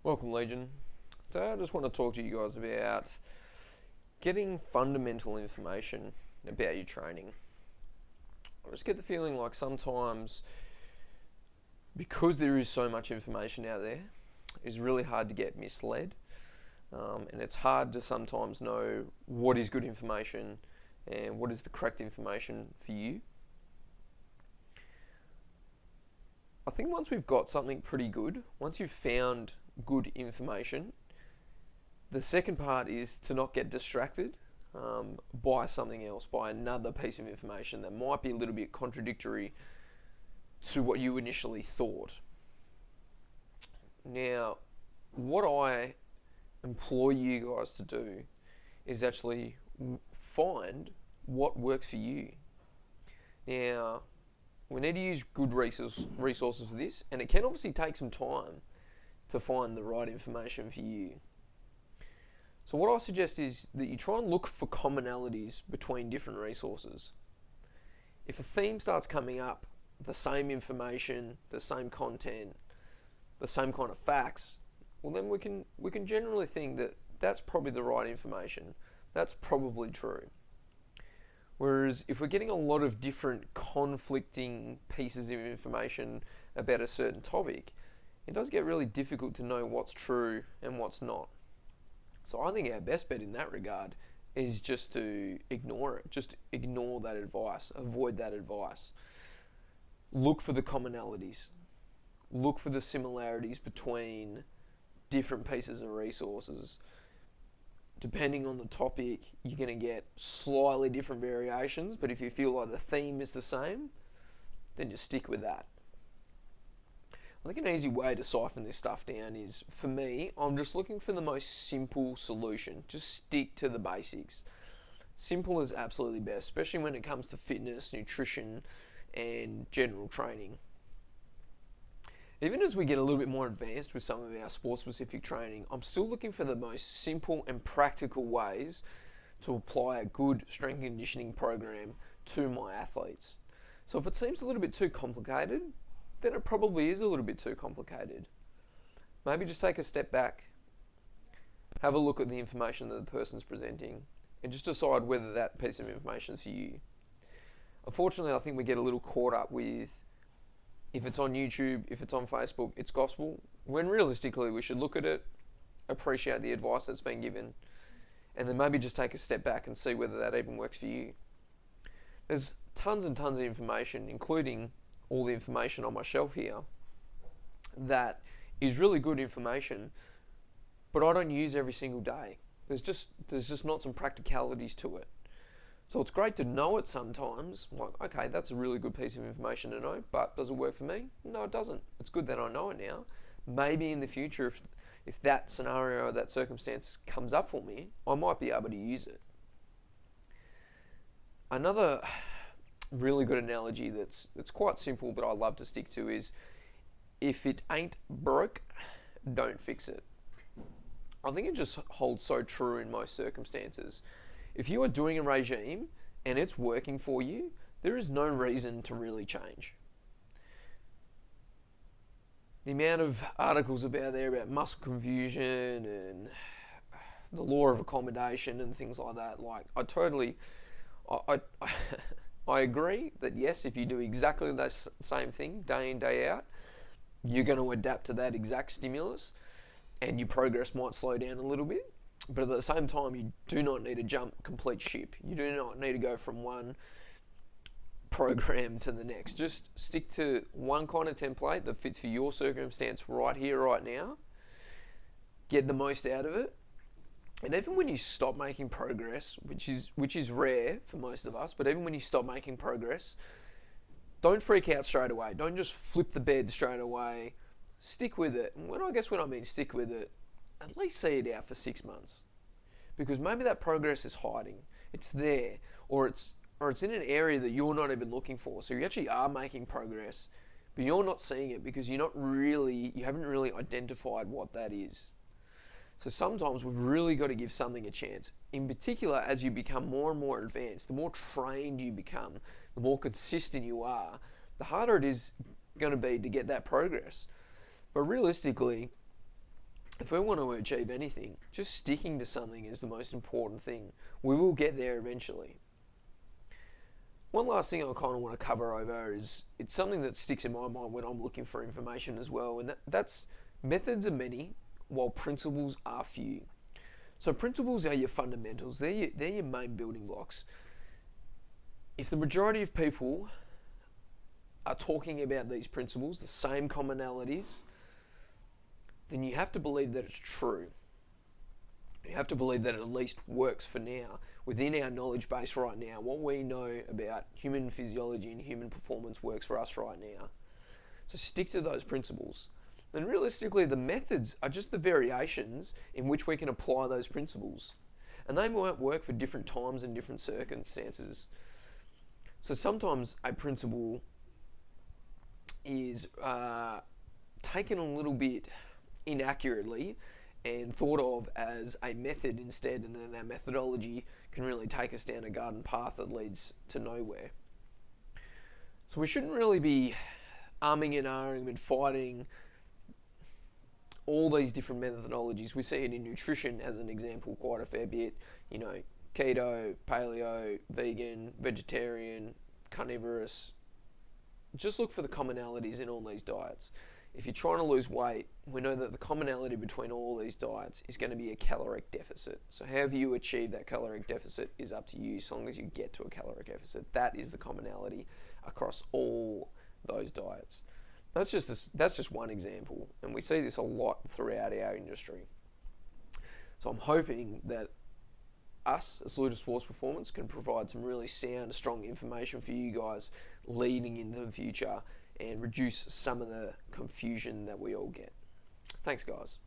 Welcome, Legion. Today I just want to talk to you guys about getting fundamental information about your training. I just get the feeling like sometimes, because there is so much information out there, it's really hard to get misled, and it's hard to sometimes know what is good information and what is the correct information for you. I think once we've got something pretty good, once you've found good information, the second part is to not get distracted by something else, by another piece of information that might be a little bit contradictory to what you initially thought. Now, what I implore you guys to do is actually find what works for you. Now, we need to use good resources for this, and it can obviously take some time to find the right information for you. So what I suggest is that you try and look for commonalities between different resources. If a theme starts coming up, the same information, the same content, the same kind of facts, well then we can generally think that that's probably the right information. That's probably true. Whereas if we're getting a lot of different conflicting pieces of information about a certain topic, it does get really difficult to know what's true and what's not. So I think our best bet in that regard is just to ignore it. Just ignore that advice. Avoid that advice. Look for the commonalities. Look for the similarities between different pieces of resources. Depending on the topic, you're going to get slightly different variations, but if you feel like the theme is the same, then just stick with that. I think an easy way to siphon this stuff down is, for me, I'm just looking for the most simple solution. Just stick to the basics. Simple is absolutely best, especially when it comes to fitness, nutrition, and general training. Even as we get a little bit more advanced with some of our sport-specific training, I'm still looking for the most simple and practical ways to apply a good strength and conditioning program to my athletes. So if it seems a little bit too complicated, then it probably is a little bit too complicated. Maybe just take a step back, have a look at the information that the person's presenting, and just decide whether that piece of information is for you. Unfortunately, I think we get a little caught up with, if it's on YouTube, if it's on Facebook, it's gospel, when realistically we should look at it, appreciate the advice that's been given, and then maybe just take a step back and see whether that even works for you. There's tons and tons of information, including all the information on my shelf here, that is really good information, but I don't use every single day. There's just not some practicalities to it. So it's great to know it sometimes, like, okay, that's a really good piece of information to know, but does it work for me? No, it doesn't. It's good that I know it now. Maybe in the future, if that scenario or that circumstance comes up for me, I might be able to use it. Another really good analogy that's quite simple, but I love to stick to, is if it ain't broke, don't fix it. I think it just holds so true in most circumstances. If you are doing a regime and it's working for you, there is no reason to really change. The amount of articles about muscle confusion and the law of accommodation and things like that, like I agree that yes, if you do exactly the same thing day in, day out, you're going to adapt to that exact stimulus and your progress might slow down a little bit. But at the same time, you do not need to jump complete ship. You do not need to go from one program to the next. Just stick to one kind of template that fits for your circumstance right here, right now. Get the most out of it. And even when you stop making progress, which is rare for most of us, but even when you stop making progress, don't freak out straight away. Don't just flip the bed straight away. Stick with it. And when I mean stick with it, at least see it out for 6 months. Because maybe that progress is hiding. It's there. Or it's in an area that you're not even looking for. So you actually are making progress, but you're not seeing it because you haven't really identified what that is. So sometimes we've really got to give something a chance. In particular, as you become more and more advanced, the more trained you become, the more consistent you are, the harder it is going to be to get that progress. But realistically, if we want to achieve anything, just sticking to something is the most important thing. We will get there eventually. One last thing I kind of want to cover over is it's something that sticks in my mind when I'm looking for information as well, and that's methods are many while principles are few. So principles are your fundamentals, they're your main building blocks. If the majority of people are talking about these principles, the same commonalities, then you have to believe that it's true. You have to believe that it at least works for now. Within our knowledge base right now, what we know about human physiology and human performance works for us right now. So stick to those principles. And realistically, the methods are just the variations in which we can apply those principles. And they might work for different times and different circumstances. So sometimes a principle is taken a little bit inaccurately and thought of as a method instead, and then that methodology can really take us down a garden path that leads to nowhere. So we shouldn't really be arming and ahhing and fighting all these different methodologies. We see it in nutrition as an example quite a fair bit. You know, keto, paleo, vegan, vegetarian, carnivorous. Just look for the commonalities in all these diets. If you're trying to lose weight, we know that the commonality between all these diets is going to be a caloric deficit. So however you achieve that caloric deficit is up to you, so long as you get to a caloric deficit. That is the commonality across all those diets. That's just one example, and we see this a lot throughout our industry. So I'm hoping that us as Luda Sports Performance can provide some really sound, strong information for you guys leading into the future and reduce some of the confusion that we all get. Thanks, guys.